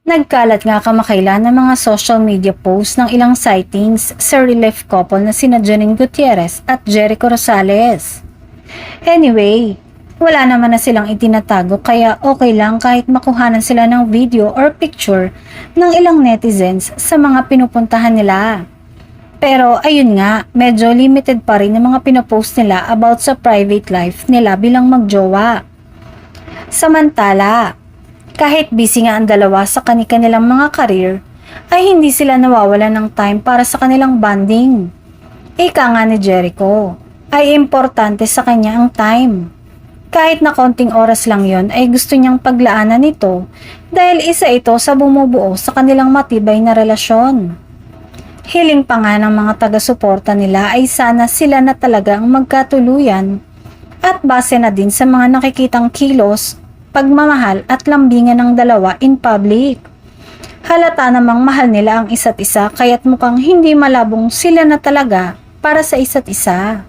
Nagkalat nga kamakailan ng mga social media posts ng ilang sightings sa real-life couple na sina Janine Gutierrez at Jericho Rosales. Anyway, wala naman na silang itinatago kaya okay lang kahit makuhanan sila ng video or picture ng ilang netizens sa mga pinupuntahan nila. Pero ayun nga, medyo limited pa rin ang mga pinopost nila about sa private life nila bilang magjowa. Samantala, kahit busy nga ang dalawa sa kanilang mga career, ay hindi sila nawawalan ng time para sa kanilang bonding. Ika nga ni Jericho, ay importante sa kanya ang time. Kahit na konting oras lang yon ay gusto niyang paglaanan nito dahil isa ito sa bumubuo sa kanilang matibay na relasyon. Hiling pa nga ng mga taga-suporta nila ay sana sila na talaga ang magkatuluyan at base na din sa mga nakikitang kilos, pagmamahal at lambingan ng dalawa in public. Halata namang mahal nila ang isa't isa kaya't mukhang hindi malabong sila na talaga para sa isa't isa.